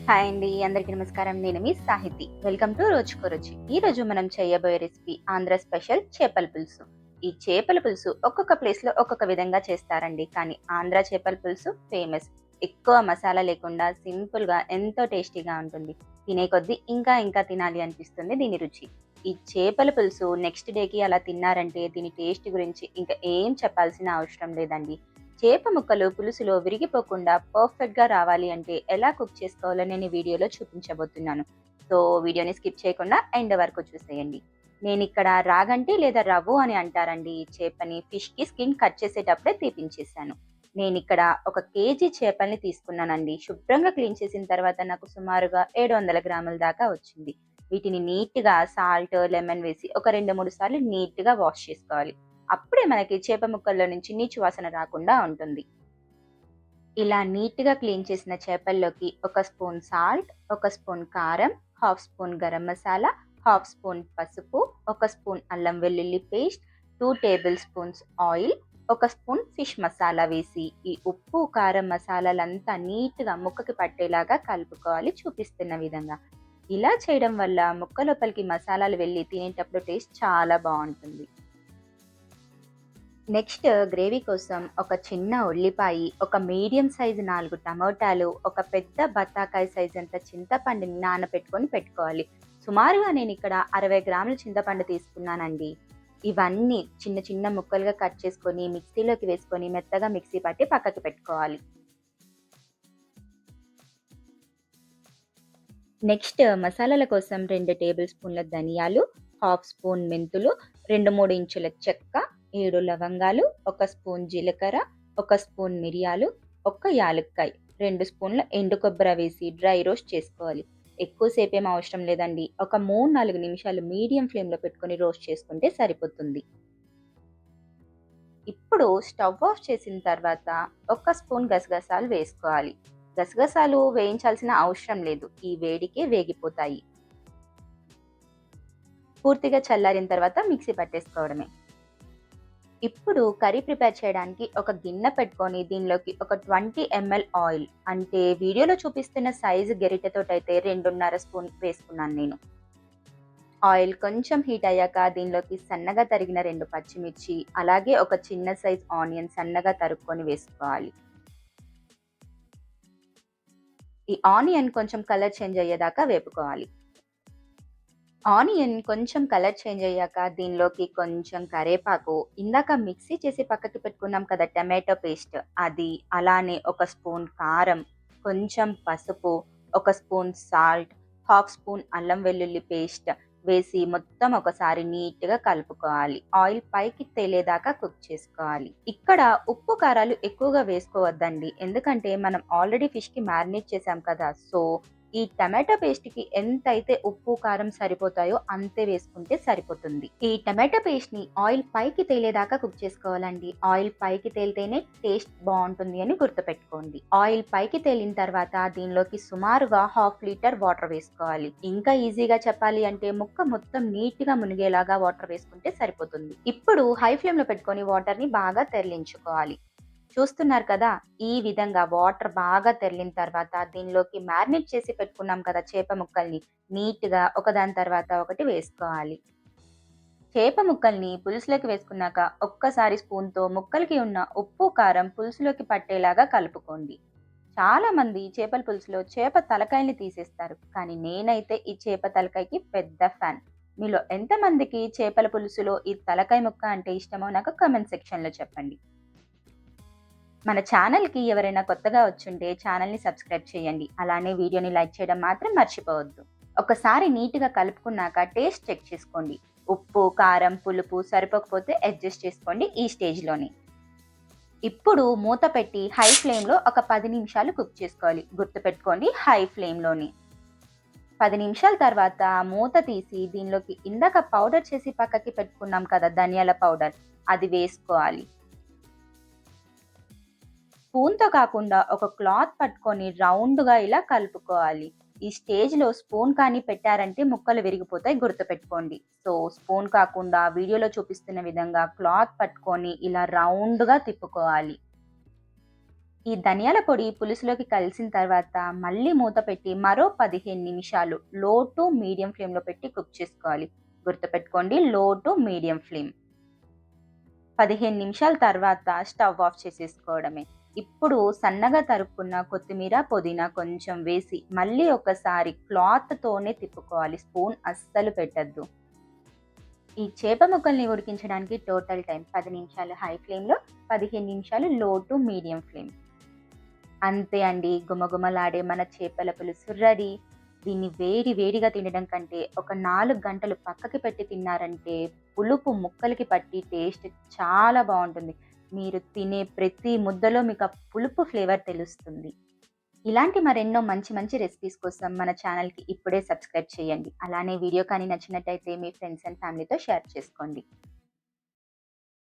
Hi అండి, అందరికీ నమస్కారం. నేను మీ సాహితి. వెల్కమ్ టు రోజుకో రుచి. ఈ రోజు మనం చేయబోయే రెసిపీ ఆంధ్ర స్పెషల్ చేపల పులుసు. ఈ చేపల పులుసు ఒక్కొక్క ప్లేస్ లో ఒక్కొక్క విధంగా చేస్తారండి, కానీ ఆంధ్ర చేపల పులుసు ఫేమస్. ఎక్కువ మసాలా లేకుండా సింపుల్ గా ఎంతో టేస్టీగా ఉంటుంది. తినే కొద్దీ ఇంకా ఇంకా తినాలి అనిపిస్తుంది దీని రుచి. ఈ చేపల పులుసు నెక్స్ట్ డేకి అలా తిన్నారంటే దీని టేస్ట్ గురించి ఇంకా ఏం చెప్పాల్సిన అవసరం లేదండి. చేప ముక్కలు పులుసులో విరిగిపోకుండా పర్ఫెక్ట్ గా రావాలి అంటే ఎలా కుక్ చేసుకోవాలో నేను ఈ వీడియోలో చూపించబోతున్నాను. సో వీడియోని స్కిప్ చేయకుండా ఎండ్ వరకు చూసేయండి. నేను ఇక్కడ రాగంటి లేదా రవ్వు అని అంటారండి ఈ చేపని. ఫిష్ కి స్కిన్ కట్ చేసేటప్పుడే తీపించేశాను. నేను ఇక్కడ 1 కేజీ చేపల్ని తీసుకున్నానండి. శుభ్రంగా క్లీన్ చేసిన తర్వాత నాకు సుమారుగా 700 గ్రాముల దాకా వచ్చింది. వీటిని నీట్ గా సాల్ట్, లెమన్ వేసి ఒక 2-3 సార్లు నీట్ గా వాష్ చేసుకోవాలి. అప్పుడే మనకి చేప ముక్కల్లో నుంచి నీచు వాసన రాకుండా ఉంటుంది. ఇలా నీట్‌గా క్లీన్ చేసిన చేపల్లోకి 1 స్పూన్ సాల్ట్, 1 స్పూన్ కారం, half spoon garam masala, half spoon పసుపు, 1 స్పూన్ అల్లం వెల్లుల్లి paste, 2 tablespoons oil, 1 spoon fish masala వేసి ఈ ఉప్పు, కారం మసాలాలంతా నీట్‌గా ముక్కకి పట్టేలాగా కలుపుకోవాలి చూపిస్తున్న విధంగా. ఇలా చేయడం వల్ల ముక్క లోపలికి మసాలాలు వెళ్ళి తినేటప్పుడు టేస్ట్ చాలా బావుంటుంది. నెక్స్ట్ గ్రేవీ కోసం ఒక చిన్న ఉల్లిపాయి, ఒక మీడియం సైజు 4 టమోటాలు, ఒక పెద్ద బత్తాకాయ సైజ్ అంత చింతపండుని నానబెట్టుకొని పెట్టుకోవాలి. సుమారుగా నేను ఇక్కడ 60 గ్రాముల చింతపండు తీసుకున్నానండి. ఇవన్నీ చిన్న చిన్న ముక్కలుగా కట్ చేసుకొని మిక్సీలోకి వేసుకొని మెత్తగా మిక్సీ పట్టి పక్కకి పెట్టుకోవాలి. నెక్స్ట్ మసాలాల కోసం 2 టేబుల్ స్పూన్ల ధనియాలు, హాఫ్ స్పూన్ మెంతులు, 2-3 ఇంచుల చెక్క, 7 లవంగాలు, 1 స్పూన్ జీలకర్ర, 1 స్పూన్ మిరియాలు, 1 యాలుక్కాయ, 2 స్పూన్ల ఎండు కొబ్బరి వేసి డ్రై రోస్ట్ చేసుకోవాలి. ఎక్కువసేపు ఏం అవసరం లేదండి. ఒక 3-4 నిమిషాలు మీడియం ఫ్లేమ్లో పెట్టుకొని రోస్ట్ చేసుకుంటే సరిపోతుంది. ఇప్పుడు స్టవ్ ఆఫ్ చేసిన తర్వాత 1 స్పూన్ గసగసాలు వేసుకోవాలి. గసగసాలు వేయించాల్సిన అవసరం లేదు, ఈ వేడికే వేగిపోతాయి. పూర్తిగా చల్లారిన తర్వాత మిక్సీ పట్టేసుకోవడమే. ఇప్పుడు కర్రీ ప్రిపేర్ చేయడానికి ఒక గిన్నె పెట్టుకొని దీనిలోకి ఒక 20 ml ఆయిల్, అంటే వీడియోలో చూపిస్తున్న సైజు గెరిటెతోటైతే 2.5 స్పూన్ వేసుకున్నాను నేను. ఆయిల్ కొంచెం హీట్ అయ్యాక దీనిలోకి సన్నగా తరిగిన 2 పచ్చిమిర్చి, అలాగే ఒక చిన్న సైజ్ ఆనియన్ సన్నగా తరుక్కొని వేసుకోవాలి. ఈ ఆనియన్ కొంచెం కలర్ చేంజ్ అయ్యేదాకా వేపుకోవాలి. ఆనియన్ కొంచెం కలర్ చేంజ్ అయ్యాక దీనిలోకి కొంచెం కరేపాకు, ఇందాక మిక్సీ చేసి పక్కకి పెట్టుకున్నాం కదా టమాటో పేస్ట్ అది, అలానే 1 స్పూన్ కారం, కొంచెం పసుపు, 1 స్పూన్ సాల్ట్, హాఫ్ స్పూన్ అల్లం వెల్లుల్లి పేస్ట్ వేసి మొత్తం ఒకసారి నీట్‌గా కలుపుకోవాలి. ఆయిల్ పైకి తేలేదాకా కుక్ చేసుకోవాలి. ఇక్కడ ఉప్పు, కారాలు ఎక్కువగా వేసుకోవద్దండి. ఎందుకంటే మనం ఆల్రెడీ ఫిష్‌కి మ్యారినేట్ చేసాం కదా! సో ఈ టమాటో పేస్ట్‌కి ఎంతైతే ఉప్పు, కారం సరిపోతాయో అంతే వేసుకుంటే సరిపోతుంది. ఈ టమాటో పేస్ట్‌ని ఆయిల్ పైకి తేలేదాకా కుక్ చేసుకోవాలండి. ఆయిల్ పైకి తేలితేనే టేస్ట్ బావుంటుంది అని గుర్తుపెట్టుకోండి. ఆయిల్ పైకి తేలిన తర్వాత దీనిలోకి సుమారుగా హాఫ్ లీటర్ వాటర్ వేసుకోవాలి. ఇంకా ఈజీగా చెప్పాలి అంటే ముక్క మొత్తం నీట్‌గా మునిగేలాగా వాటర్ వేసుకుంటే సరిపోతుంది. ఇప్పుడు హై ఫ్లేమ్‌లో పెట్టుకొని వాటర్‌ని బాగా తెరలించుకోవాలి. చూస్తున్నారు కదా! ఈ విధంగా వాటర్ బాగా తెరిలిన తర్వాత దీనిలోకి మ్యారినేట్ చేసి పెట్టుకున్నాం కదా చేప ముక్కల్ని, నీట్‌గా ఒకదాని తర్వాత ఒకటి వేసుకోవాలి. చేప ముక్కల్ని పులుసులోకి వేసుకున్నాక ఒక్కసారి స్పూన్‌తో ముక్కలకి ఉన్న ఉప్పు, కారం పులుసులోకి పట్టేలాగా కలుపుకోండి. చాలా మంది చేపల పులుసులో చేప తలకాయని తీసేస్తారు. కానీ నేనైతే ఈ చేప తలకాయకి పెద్ద ఫ్యాన్. మీలో ఎంతమందికి చేపల పులుసులో ఈ తలకాయ ముక్క అంటే ఇష్టమో నాకు కామెంట్ సెక్షన్‌లో చెప్పండి. మన ఛానల్‌కి ఎవరైనా కొత్తగా వచ్చుంటే ఛానల్‌ని సబ్స్క్రైబ్ చేయండి. అలానే వీడియోని లైక్ చేయడం మాత్రం మర్చిపోవద్దు. ఒకసారి నీట్‌గా కలుపుకున్నాక టేస్ట్ చెక్ చేసుకోండి. ఉప్పు, కారం, పులుపు సరిపోకపోతే అడ్జస్ట్ చేసుకోండి ఈ స్టేజ్‌లోనే. ఇప్పుడు మూత పెట్టి హై ఫ్లేమ్‌లో ఒక 10 నిమిషాలు కుక్ చేసుకోవాలి. గుర్తుపెట్టుకోండి హై ఫ్లేమ్‌లోనే. 10 నిమిషాల తర్వాత మూత తీసి దీనిలోకి ఇందాక పౌడర్ చేసి పక్కకి పెట్టుకున్నాం కదా ధనియాల పౌడర్, అది వేసుకోవాలి. స్పూన్‌తో కాకుండా ఒక క్లాత్ పట్టుకొని రౌండ్‌గా ఇలా కలుపుకోవాలి. ఈ స్టేజ్‌లో స్పూన్ కానీ పెట్టారంటే ముక్కలు విరిగిపోతాయి గుర్తుపెట్టుకోండి. సో, స్పూన్ కాకుండా వీడియోలో చూపిస్తున్న విధంగా క్లాత్ పట్టుకొని ఇలా రౌండ్‌గా తిప్పుకోవాలి. ఈ ధనియాల పొడి పులుసులోకి కలిసిన తర్వాత మళ్ళీ మూత పెట్టి మరో 15 నిమిషాలు లో టు మీడియం ఫ్లేమ్‌లో పెట్టి కుక్ చేసుకోవాలి. గుర్తుపెట్టుకోండి, లో టు మీడియం ఫ్లేమ్. 15 నిమిషాల తర్వాత స్టవ్ ఆఫ్ చేసేసుకోవడమే. ఇప్పుడు సన్నగా తరుక్కున్న కొత్తిమీర, పుదీనా కొంచెం వేసి మళ్ళీ ఒకసారి క్లాత్‌తోనే తిప్పుకోవాలి. స్పూన్ అస్సలు పెట్టొద్దు. ఈ చేప ముక్కల్ని ఉడికించడానికి టోటల్ టైం 10 నిమిషాలు హై ఫ్లేమ్‌లో, 15 నిమిషాలు లో టు మీడియం ఫ్లేమ్. అంతే అండి. గుమగుమలాడే మన చేపల పులుసు రెడీ. దీన్ని వేడి వేడిగా తినడం కంటే ఒక 4 గంటలు పక్కకి పెట్టి తిన్నారంటే పులుపు ముక్కలకి పట్టి టేస్ట్ చాలా బావుంటుంది. మీరు తినే ప్రతి ముద్దలో మీకు ఆ పులుపు ఫ్లేవర్ తెలుస్తుంది. ఇలాంటి మరెన్నో మంచి మంచి రెసిపీస్ కోసం మన ఛానల్‌కి ఇప్పుడే సబ్స్క్రైబ్ చేయండి. అలానే వీడియో కానీ నచ్చినట్టయితే మీ ఫ్రెండ్స్ అండ్ ఫ్యామిలీతో షేర్ చేసుకోండి.